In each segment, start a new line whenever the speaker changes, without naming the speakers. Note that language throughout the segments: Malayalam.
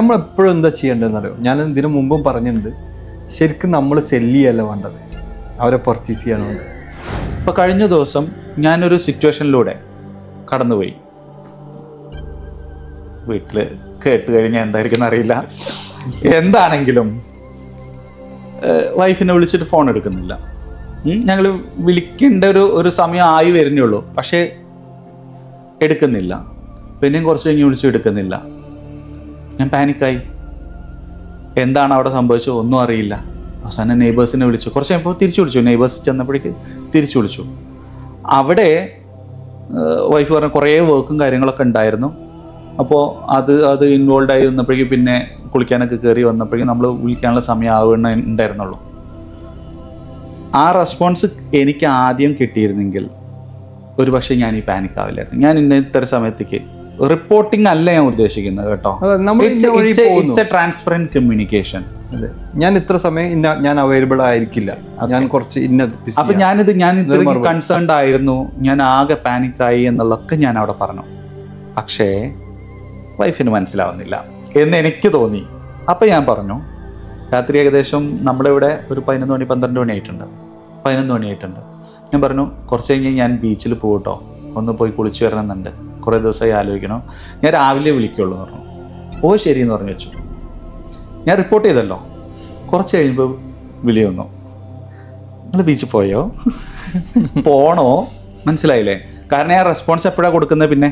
നമ്മളെപ്പോഴും എന്താ ചെയ്യേണ്ടതെന്നറിയോ? ഞാൻ ഇതിനു മുമ്പും പറഞ്ഞിട്ടുണ്ട്, ശരിക്കും നമ്മൾ സെല്ല് ചെയ്യല്ല വേണ്ടത്, അവരെ പർച്ചേസ് ചെയ്യാണ് വേണ്ടത്.
ഇപ്പോൾ കഴിഞ്ഞ ദിവസം ഞാനൊരു സിറ്റുവേഷനിലൂടെ കടന്നുപോയി. വീട്ടിൽ കേട്ട് കഴിഞ്ഞാൽ എന്തായിരിക്കും അറിയില്ല. എന്താണെങ്കിലും വൈഫിനെ വിളിച്ചിട്ട് ഫോൺ എടുക്കുന്നില്ല. ഞങ്ങൾ വിളിക്കേണ്ട ഒരു സമയം ആയി വരുന്നേ ഉള്ളൂ, പക്ഷേ എടുക്കുന്നില്ല. പിന്നെയും കുറച്ച് കഴിഞ്ഞ് വിളിച്ചു എടുക്കുന്നില്ല. ഞാൻ പാനിക്കായി. എന്താണ് അവിടെ സംഭവിച്ചത് ഒന്നും അറിയില്ല. അവസാനം നെയ്ബേഴ്സിനെ വിളിച്ചു. കുറച്ച് കഴിയുമ്പോൾ തിരിച്ചു വിളിച്ചു. നെയ്ബേഴ്സ് ചെന്നപ്പോഴേക്ക് തിരിച്ചു വിളിച്ചു. അവിടെ വൈഫ് പറഞ്ഞ കുറേ വർക്കും കാര്യങ്ങളൊക്കെ ഉണ്ടായിരുന്നു. അപ്പോൾ അത് ഇൻവോൾവ് ആയി വന്നപ്പോഴേക്കും പിന്നെ കുളിക്കാനൊക്കെ കയറി വന്നപ്പോഴേക്കും നമ്മൾ വിളിക്കാനുള്ള സമയം ഉണ്ടായിരുന്നുള്ളൂ. ആ റെസ്പോൺസ് എനിക്ക് ആദ്യം കിട്ടിയിരുന്നെങ്കിൽ ഒരു പക്ഷേ ഞാൻ ഈ പാനിക് ആവില്ലായിരുന്നു. ഞാൻ ഇത്ര സമയത്തേക്ക് റിപ്പോർട്ടിംഗ് അല്ല ഞാൻ ഉദ്ദേശിക്കുന്നത് കേട്ടോ. It's A transparent communication.
ഞാൻ ഇത്ര സമയം ഞാൻ അവൈലബിൾ ആയിരിക്കില്ല, ഞാൻ കുറച്ച്
അപ്പൊ ഞാൻ ഇത്ര കൺസേൺഡ് ആയിരുന്നു, ഞാൻ ആകെ പാനിക്കായി എന്നുള്ളതൊക്കെ ഞാൻ അവിടെ പറഞ്ഞു. പക്ഷേ വൈഫിന് മനസ്സിലാവുന്നില്ല എന്ന് എനിക്ക് തോന്നി. അപ്പം ഞാൻ പറഞ്ഞു, രാത്രി ഏകദേശം നമ്മളിവിടെ ഒരു 11 മണി 12 മണി ആയിട്ടുണ്ട്. 11 മണി ആയിട്ടുണ്ട്. ഞാൻ പറഞ്ഞു, കുറച്ച് കഴിഞ്ഞ് ഞാൻ ബീച്ചിൽ പോകട്ടോ, ഒന്ന് പോയി കുളിച്ച് വരണമെന്നുണ്ട്, കുറേ ദിവസമായി ആലോചിക്കണം, ഞാൻ രാവിലെ വിളിക്കുള്ളൂ എന്ന് പറഞ്ഞു. ഓ ശരി എന്ന് പറഞ്ഞു വെച്ചു. ഞാൻ റിപ്പോർട്ട് ചെയ്തല്ലോ. കുറച്ച് കഴിയുമ്പോൾ വിളി വന്നു, നിങ്ങൾ ബീച്ചിൽ പോയോ, പോണോ, മനസ്സിലായില്ലേ? കാരണം ഞാൻ റെസ്പോൺസ് എപ്പോഴാണ് കൊടുക്കുന്നത്? പിന്നെ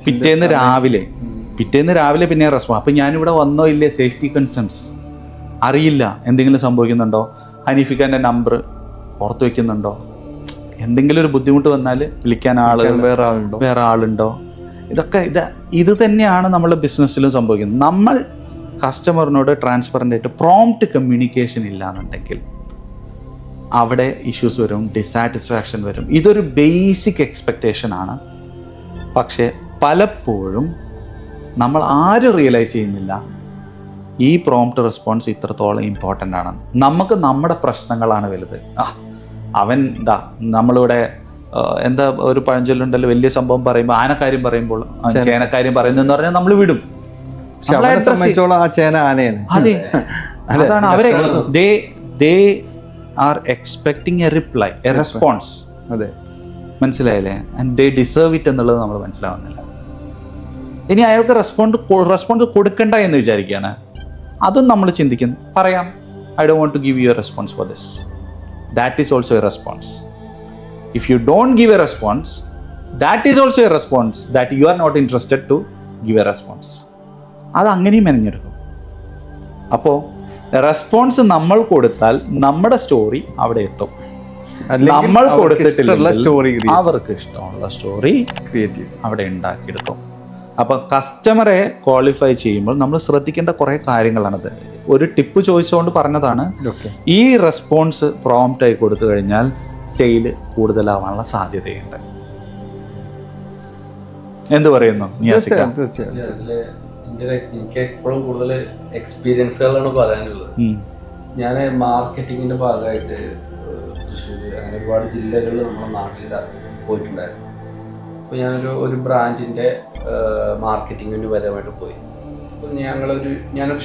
പിറ്റേന്ന് രാവിലെ പിന്നെ റെസ്പോൺസ്. അപ്പം ഞാനിവിടെ വന്നോ ഇല്ലേ, സേഫ്റ്റി കൺസേൺസ് അറിയില്ല, എന്തെങ്കിലും സംഭവിക്കുന്നുണ്ടോ, ഹനീഫിക്കാൻ്റെ നമ്പർ പുറത്ത് വയ്ക്കുന്നുണ്ടോ, എന്തെങ്കിലും ഒരു ബുദ്ധിമുട്ട് വന്നാൽ വിളിക്കാൻ വേറെ ആളുണ്ടോ, ഇത് തന്നെയാണ് നമ്മുടെ ബിസിനസ്സിലും സംഭവിക്കുന്നത്. നമ്മൾ കസ്റ്റമറിനോട് ട്രാൻസ്പെറൻ്റ് ആയിട്ട് പ്രോംപ്റ്റ് കമ്മ്യൂണിക്കേഷൻ ഇല്ലാന്നുണ്ടെങ്കിൽ അവിടെ ഇഷ്യൂസ് വരും, ഡിസാറ്റിസ്ഫാക്ഷൻ വരും. ഇതൊരു ബേസിക് എക്സ്പെക്റ്റേഷൻ ആണ്. പക്ഷേ പലപ്പോഴും നമ്മൾ ആരും റിയലൈസ് ചെയ്യുന്നില്ല ഈ പ്രോംപ്റ്റ് റെസ്പോൺസ് ഇത്രത്തോളം ഇമ്പോർട്ടൻ്റ് ആണ്. നമുക്ക് നമ്മുടെ പ്രശ്നങ്ങളാണ് വലുത്. അവൻ നമ്മളിവിടെ എന്താ ഒരു പഴഞ്ചൊല്ലുണ്ടല്ലോ, വലിയ സംഭവം പറയുമ്പോൾ ആനക്കാര്യം പറയുമ്പോൾ ചേനക്കാര്യം പറയുന്നതെന്ന് പറഞ്ഞാൽ നമ്മൾ വിടും. അതെ, അതാണ് അവരെ they are expecting A reply, A response.
അതെ,
മനസ്സിലായില്ലേ? ആൻഡ് ദേ ഡിസേർവ് ഇറ്റ് എന്നുള്ളത് നമ്മൾ മനസ്സിലാവുന്നില്ല. ഇനി അയാൾക്ക് റെസ്പോൺസ് കൊടുക്കണ്ട എന്ന് വിചാരിക്കുകയാണ്, അതും നമ്മൾ ചിന്തിക്കുന്നു. പറയാം, I don't want to give you a response for this. That is also a response. If you don't give a response, that is also a response that you are not interested to give a response. അത് അങ്ങനെയും മെനഞ്ഞെടുക്കും. അപ്പോൾ റെസ്പോൺസ് നമ്മൾ കൊടുത്താൽ നമ്മുടെ സ്റ്റോറി അവിടെ എത്തും. നമ്മൾ കൊടുത്തിട്ടുള്ള സ്റ്റോറി അവർക്ക് ഇഷ്ടമുള്ള സ്റ്റോറി അവിടെ ഉണ്ടാക്കിയെടുക്കും. അപ്പം കസ്റ്റമറെ ക്വാളിഫൈ ചെയ്യുമ്പോൾ നമ്മൾ ശ്രദ്ധിക്കേണ്ട കുറേ കാര്യങ്ങളാണത്. ഒരു ടിപ്പ് ചോദിച്ചുകൊണ്ട് പറഞ്ഞതാണ്. ഈ റെസ്പോൺസ് പ്രോംപ്റ്റ് ആയി കൊടുത്തു കഴിഞ്ഞാൽ സെയിൽ കൂടുതലാവാനുള്ള സാധ്യതയുണ്ട്. എന്ത് പറയുന്നു?
എനിക്ക് എപ്പോഴും കൂടുതൽ എക്സ്പീരിയൻസുകളാണ് പറയാനുള്ളത്. ഞാൻ മാർക്കറ്റിങ്ങിന്റെ ഭാഗമായിട്ട് തൃശ്ശൂർ അങ്ങനെ ഒരുപാട് ജില്ലകളിൽ നമ്മുടെ നാട്ടിൽ പോയിട്ടുണ്ടായിരുന്നു. അപ്പോൾ ഞാനൊരു ബ്രാൻഡിൻ്റെ മാർക്കറ്റിങ്ങിന് പരമായിട്ട് പോയി. അപ്പോൾ ഞാനൊരു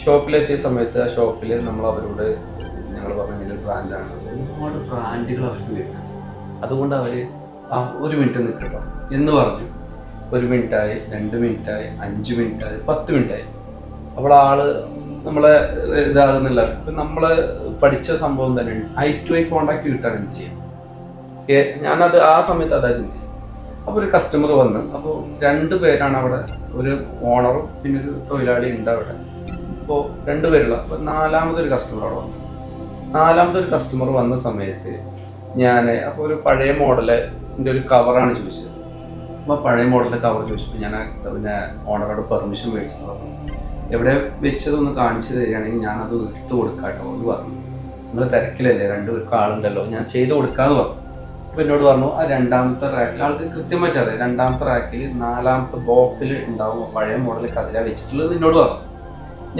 ഷോപ്പിലെത്തിയ സമയത്ത് ആ ഷോപ്പിൽ നമ്മൾ അവരോട് ഞങ്ങൾ പറഞ്ഞ ഇങ്ങനെ ഒരു ബ്രാൻഡാണ്, ഒരുപാട് ബ്രാൻഡുകൾ അവർക്ക് വരുന്നത്, അതുകൊണ്ട് അവർ 1 മിനിറ്റ് നിൽക്കട്ടോ എന്ന് പറഞ്ഞു. 1 മിനിറ്റായി, 2 മിനിറ്റായി, 5 മിനിറ്റായി, 10 മിനിറ്റായി. അപ്പോൾ ആള് നമ്മളെ ഇതാകുന്നില്ല. ഇപ്പം നമ്മൾ പഠിച്ച സംഭവം തന്നെ ഐ ടു ഐ കോണ്ടാക്ട് കിട്ടാൻ എന്ത് ചെയ്യാം? ഞാനത് ആ സമയത്ത് അതാ ചിന്തിച്ചു. അപ്പോൾ ഒരു കസ്റ്റമർ വന്ന്, അപ്പോൾ 2 പേരാണ് അവിടെ, ഒരു ഓണറും പിന്നെ ഒരു തൊഴിലാളി ഉണ്ട് അവിടെ. അപ്പോൾ 2 പേരുള്ള, അപ്പോൾ 4മതൊരു കസ്റ്റമർ അവിടെ വന്നു. 4മതൊരു കസ്റ്റമർ വന്ന സമയത്ത് അപ്പോൾ ഒരു പഴയ മോഡലിൻ്റെ ഒരു കവറാണ് ചോദിച്ചത്. അപ്പോൾ പഴയ മോഡലിൻ്റെ കവർ ചോദിച്ചപ്പോൾ ഞാൻ പിന്നെ ഓണറോട് പെർമിഷൻ മേടിച്ചിട്ട് പറഞ്ഞു, എവിടെ വെച്ചതൊന്ന് കാണിച്ചു തരികയാണെങ്കിൽ ഞാനത് എടുത്ത് കൊടുക്കാട്ടോ എന്ന് പറഞ്ഞു. നിങ്ങൾ തിരക്കിലല്ലേ, 2 പേർക്ക് ആളുണ്ടല്ലോ, ഞാൻ ചെയ്ത് കൊടുക്കാമെന്ന് പറഞ്ഞു. അപ്പോൾ എന്നോട് പറഞ്ഞു, ആ 2ാമത്തെ റാക്കിൽ, ആൾക്ക് കൃത്യമായിട്ട് അറിയാം, 2ാമത്തെ റാക്കിൽ 4ാമത്തെ ബോക്സിൽ ഉണ്ടാവും പഴയ മോഡലിൽ കതിരാ വെച്ചിട്ടുള്ളത് എന്നോട് പറഞ്ഞു.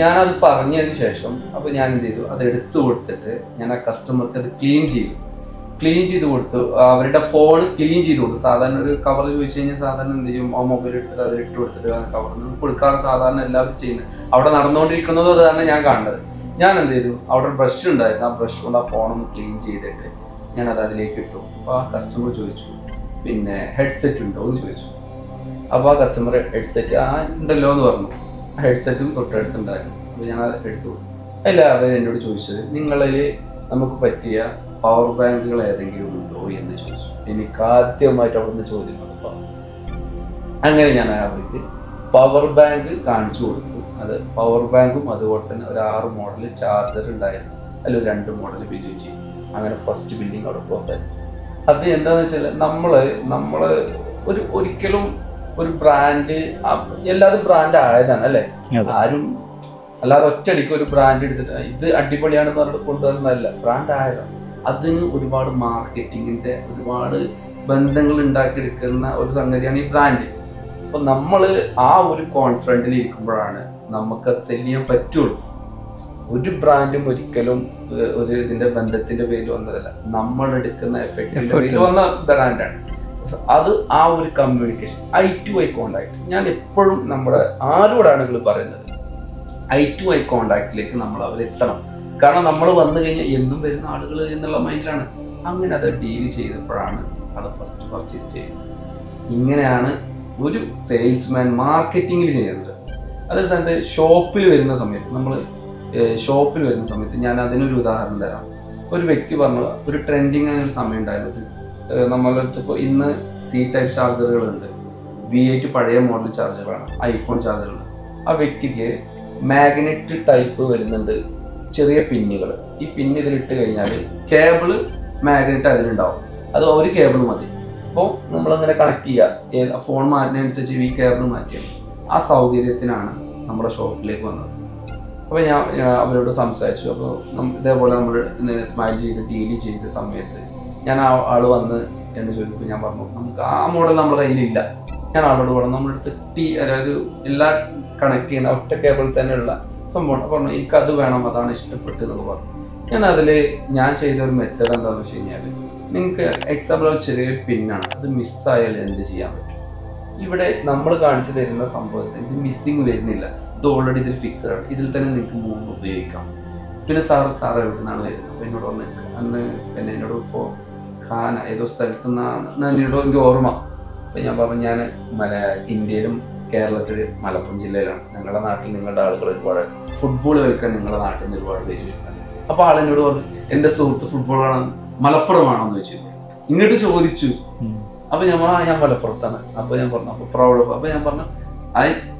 ഞാനത് പറഞ്ഞതിന് ശേഷം അപ്പോൾ ഞാൻ എന്ത് ചെയ്തു, അത് എടുത്തു കൊടുത്തിട്ട് ഞാൻ ആ കസ്റ്റമർക്ക് അത് ക്ലീൻ ചെയ്തു. ക്ലീൻ ചെയ്ത് കൊടുത്തു. അവരുടെ ഫോൺ ക്ലീൻ ചെയ്ത് കൊടുത്തു. സാധാരണ ഒരു കവർ ചോദിച്ചു കഴിഞ്ഞാൽ സാധാരണ എന്ത് ചെയ്യും, ആ മൊബൈൽ എടുത്തിട്ട് അത് ഇട്ട് കൊടുത്തിട്ട് കവർ കൊടുക്കാറ് സാധാരണ എല്ലാവരും ചെയ്യുന്നത്. അവിടെ നടന്നുകൊണ്ടിരിക്കുന്നതും അതാണ് ഞാൻ കാണുന്നത്. ഞാൻ എന്ത് ചെയ്തു, അവിടെ ബ്രഷ് ഉണ്ടായിരുന്നു, ആ ബ്രഷ് കൊണ്ട് ആ ഫോണൊന്ന് ക്ലീൻ ചെയ്തിട്ട് ഞാനത് അതിലേക്ക് ഇട്ടു. അപ്പോൾ ആ കസ്റ്റമർ ചോദിച്ചു, പിന്നെ ഹെഡ്സെറ്റ് ഉണ്ടോ എന്ന് ചോദിച്ചു. അപ്പോൾ ആ കസ്റ്റമർ ഹെഡ്സെറ്റ് ഉണ്ടല്ലോ എന്ന് പറഞ്ഞു. ഹെഡ്സെറ്റും തൊട്ടടുത്തുണ്ടായിരുന്നു. അപ്പോൾ ഞാൻ അത് എടുത്തു. അല്ല, അവർ എന്നോട് ചോദിച്ചത് നിങ്ങളിൽ നമുക്ക് പറ്റിയ പവർ ബാങ്കുകൾ ഏതെങ്കിലും ഉണ്ടോ എന്ന് ചോദിച്ചു. എനിക്ക് ആദ്യമായിട്ട് അവിടുന്ന് ചോദ്യം വന്നപ്പോൾ അങ്ങനെ ഞാൻ അവർക്ക് പവർ ബാങ്ക് കാണിച്ചു കൊടുത്തു. അത് പവർ ബാങ്കും അതുപോലെ തന്നെ ഒരു 6 മോഡൽ ചാർജർ ഉണ്ടായിരുന്നു. അതിൽ 2 മോഡൽ ബില്ലിങ് ചെയ്തു. അങ്ങനെ ഫസ്റ്റ് ബില്ലിങ് അവിടെ ക്ലോസ് ആയി. അത് എന്താണെന്ന് വെച്ചാൽ നമ്മൾ ഒരിക്കലും ഒരു ബ്രാൻഡ് എല്ലാതും ബ്രാൻഡ് ആയതാണ് അല്ലേ. ആരും അല്ലാതെ ഒറ്റയടിക്ക് ഒരു ബ്രാൻഡ് എടുത്തിട്ട് ഇത് അടിപൊളിയാണെന്ന് പറഞ്ഞിട്ട് കൊണ്ടുവരുന്നതല്ല, ബ്രാൻഡ് ആയതാണ്. അതിന് ഒരുപാട് മാർക്കറ്റിങ്ങിന്റെ ഒരുപാട് ബന്ധങ്ങൾ ഉണ്ടാക്കിയെടുക്കുന്ന ഒരു സംഗതിയാണ് ഈ ബ്രാൻഡ്. അപ്പൊ നമ്മൾ ആ ഒരു കോൺഫിഡൻറ്റിൽ ഇരിക്കുമ്പോഴാണ് നമുക്കത് സെല് ചെയ്യാൻ പറ്റുള്ളൂ. ഒരു ബ്രാൻഡും ഒരിക്കലും ഒരു ഇതിന്റെ ബന്ധത്തിന്റെ പേരിൽ വന്നതല്ല, നമ്മൾ എടുക്കുന്ന എഫക്റ്റിന്റെ പേരിൽ വന്ന ബ്രാൻഡാണ് അത്. ആ ഒരു കമ്മ്യൂണിക്കേഷൻ I-to-I കോണ്ടാക്ട് ഞാൻ എപ്പോഴും നമ്മുടെ ആരോടാണെങ്കിലും പറയുന്നത്, I-to-I കോണ്ടാക്റ്റിലേക്ക് നമ്മൾ അവരെത്തണം. കാരണം നമ്മൾ വന്നു കഴിഞ്ഞാൽ എന്നും വരുന്ന ആളുകൾ എന്നുള്ള മൈൻഡിലാണ്. അങ്ങനെ അത് ഡീൽ ചെയ്തപ്പോഴാണ് അത് ഫസ്റ്റ് പർച്ചേസ് ചെയ്യുന്നത്. ഇങ്ങനെയാണ് ഒരു സെയിൽസ്മാൻ മാർക്കറ്റിങ്ങിൽ ചെയ്യുന്നത്. അതേസമയത്ത് ഷോപ്പിൽ വരുന്ന സമയത്ത് ഞാൻ അതിനൊരു ഉദാഹരണം തരാം. ഒരു വ്യക്തി പറഞ്ഞു, ഒരു ട്രെൻഡിങ് ആയ ഒരു സമയം ഉണ്ടായിരുന്നത് നമ്മളിപ്പോൾ ഇന്ന് C-type ചാർജറുകളുണ്ട്, V8 പഴയ മോഡൽ ചാർജറുകളാണ്, iPhone ചാർജറുകൾ. ആ വ്യക്തിക്ക് മാഗ്നറ്റ് ടൈപ്പ് വരുന്നുണ്ട്, ചെറിയ പിന്നുകൾ. ഈ പിന്ന് ഇതിലിട്ട് കഴിഞ്ഞാൽ കേബിള് മാഗ്നറ്റ് അതിലുണ്ടാവും. അത് ഒരു കേബിൾ മതി. അപ്പോൾ നമ്മളങ്ങനെ കണക്ട് ചെയ്യുക, ഫോൺ മാറ്റുന്നതനുസരിച്ച് ഈ കേബിൾ മാറ്റിയാൽ ആ സൗകര്യത്തിനാണ് നമ്മുടെ ഷോപ്പിലേക്ക് വന്നത്. അപ്പോൾ ഞാൻ അവരോട് സംസാരിച്ചു. അപ്പോൾ ഇതേപോലെ നമ്മൾ സ്മൈൽ ചെയ്ത് ഡീൽ ചെയ്ത സമയത്ത് ഞാൻ ആൾ വന്ന് എന്ന് ചോദിക്കുമ്പോൾ ഞാൻ പറഞ്ഞു, നമുക്ക് ആ മോഡൽ നമ്മുടെ കയ്യിലില്ല. ഞാൻ ആളോട് പറഞ്ഞു, നമ്മുടെ അടുത്ത് അതായത് എല്ലാ കണക്ട് ചെയ്യുന്ന ഒറ്റ കേബിൾ തന്നെയുള്ള സംഭവം പറഞ്ഞു, എനിക്കത് വേണം, അതാണ് ഇഷ്ടപ്പെട്ടത് എന്നൊക്കെ പറഞ്ഞു. ഞാൻ ചെയ്ത ഒരു മെത്തേഡ് എന്താണെന്ന് വെച്ച് കഴിഞ്ഞാൽ, നിങ്ങൾക്ക് എക്സാമ്പിൾ ചെറിയൊരു പിന്നാണ്, അത് മിസ്സായാൽ എന്ത് ചെയ്യാൻ പറ്റും. ഇവിടെ നമ്മൾ കാണിച്ചു തരുന്ന സംഭവത്തിൽ ഇത് മിസ്സിങ് വരുന്നില്ല, ഇത് ഓൾറെഡി ഇതിൽ ഫിക്സഡ് ആണ്, ഇതിൽ തന്നെ നിങ്ങൾക്ക് 3 ഉപയോഗിക്കാം. പിന്നെ സാറ് എവിടെ നിന്നാണ് വരുന്നത്? അപ്പോൾ എന്നോട് വന്ന് അന്ന് പിന്നെ എന്നോട് ഇപ്പോൾ ഖാന ഏതോ സ്ഥലത്തു നിന്നാണ് എന്നോട് എനിക്ക് ഓർമ്മ. അപ്പോൾ ഞാൻ പറഞ്ഞു, ഞാൻ ഇന്ത്യയിലും കേരളത്തിൽ മലപ്പുറം ജില്ലയിലാണ്. ഞങ്ങളുടെ നാട്ടിൽ നിങ്ങളുടെ ആളുകൾ ഒരുപാട് ഫുട്ബോൾ കളിക്കാൻ നിങ്ങളുടെ നാട്ടിൽ നിന്ന് ഒരുപാട് പേര് വരുന്നത്. അപ്പോൾ ആളെന്നോട് പറഞ്ഞു, എൻ്റെ സുഹൃത്ത് ഫുട്ബോളാണ്, മലപ്പുറമാണോ എന്ന് ചോദിച്ചു. ഇങ്ങോട്ട് ചോദിച്ചു. അപ്പോൾ ഞാൻ മലപ്പുറത്താണ്. അപ്പോൾ ഞാൻ പറഞ്ഞു, അപ്പോൾ പ്രൗഡ്. അപ്പോൾ ഞാൻ പറഞ്ഞു,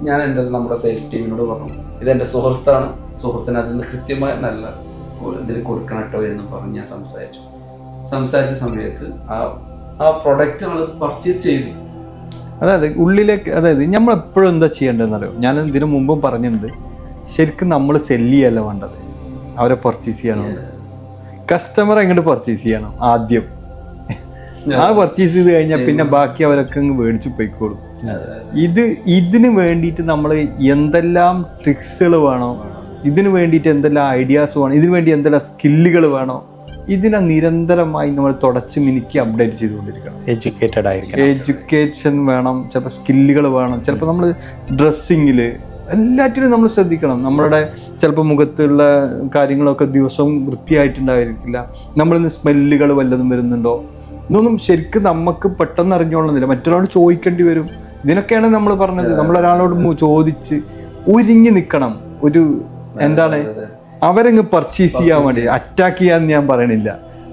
ഞാൻ എൻ്റെ നമ്മുടെ സെയിൽസ് ടീമിനോട് പറഞ്ഞു, ഇതെൻ്റെ സുഹൃത്താണ്, സുഹൃത്തിന് അതിൽ നിന്ന് കൃത്യമായ നല്ല ഇതിൽ കൊടുക്കണം കേട്ടോ എന്ന് പറഞ്ഞ് ഞാൻ സംസാരിച്ച സമയത്ത് ആ പ്രൊഡക്റ്റ് നമ്മൾ പർച്ചേസ് ചെയ്തു.
അതായത് നമ്മളെപ്പോഴും എന്താ ചെയ്യേണ്ടതെന്നറിയോ, ഞാൻ ഇതിനു മുമ്പും പറഞ്ഞിട്ടുണ്ട്, ശരിക്കും നമ്മൾ സെല്ല് ചെയ്യല്ല വേണ്ടത്, അവരെ പർച്ചേസ് ചെയ്യണം. കസ്റ്റമർ എങ്ങോട്ട് പർച്ചേസ് ചെയ്യണം ആദ്യം. ആ പർച്ചേസ് ചെയ്ത് കഴിഞ്ഞാൽ പിന്നെ ബാക്കി അവരൊക്കെ അങ്ങ് മേടിച്ചു പോയിക്കോളും. ഇതിന് വേണ്ടിയിട്ട് നമ്മൾ എന്തെല്ലാം ട്രിക്സുകൾ വേണോ, ഇതിന് വേണ്ടിയിട്ട് എന്തെല്ലാം ഐഡിയാസ് വേണം, ഇതിനു വേണ്ടി എന്തെല്ലാം സ്കില്ലുകൾ വേണോ, ഇതിനെ നിരന്തരമായി നമ്മൾ തുടച്ച് മിനുക്കി അപ്ഡേറ്റ് ചെയ്തുകൊണ്ടിരിക്കണം.
എഡ്യൂക്കേറ്റഡ് ആയിരിക്കണം,
എഡ്യൂക്കേഷൻ വേണം, ചിലപ്പോൾ സ്കില്ലുകൾ വേണം. ചിലപ്പോൾ നമ്മൾ ഡ്രസ്സിങ്ങിൽ എല്ലാറ്റിനും നമ്മൾ ശ്രദ്ധിക്കണം. നമ്മളുടെ ചിലപ്പോൾ മുഖത്തുള്ള കാര്യങ്ങളൊക്കെ ദിവസവും വൃത്തിയായിട്ടുണ്ടായിരിക്കില്ല. നമ്മളിന്ന് സ്മെല്ലുകൾ വല്ലതും വരുന്നുണ്ടോ, ഇതൊന്നും ശരിക്കും നമുക്ക് പെട്ടെന്ന് അറിഞ്ഞോളുന്നില്ല, മറ്റൊരാളോട് ചോദിക്കേണ്ടി വരും. ഇതിനൊക്കെയാണ് നമ്മൾ പറഞ്ഞത്, നമ്മളൊരാളോട് ചോദിച്ച് ഒരുങ്ങി നിൽക്കണം. ഒരു എന്താണ്, അവരങ്ങ് പർച്ചേസ് ചെയ്യാൻ വേണ്ടി അറ്റാക്ക് ചെയ്യാന്ന് ഞാൻ പറയണില്ല.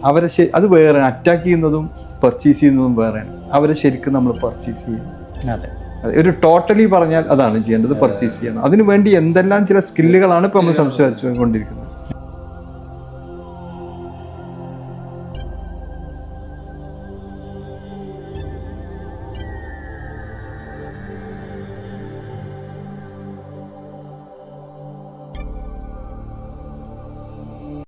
അവരെ അത് വേറെ, അറ്റാക്ക് ചെയ്യുന്നതും പർച്ചേസ് ചെയ്യുന്നതും വേറെയാണ്. അവരെ ശരിക്കും നമ്മൾ പർച്ചേസ് ചെയ്യും.
അതെ,
ഒരു ടോട്ടലി പറഞ്ഞാൽ അതാണ് ചെയ്യേണ്ടത്, പർച്ചേസ് ചെയ്യണം. അതിനു വേണ്ടി എന്തെല്ലാം ചില സ്കില്ലുകളാണ് ഇപ്പൊ നമ്മൾ സംസാരിച്ചു കൊണ്ടിരിക്കുന്നത്.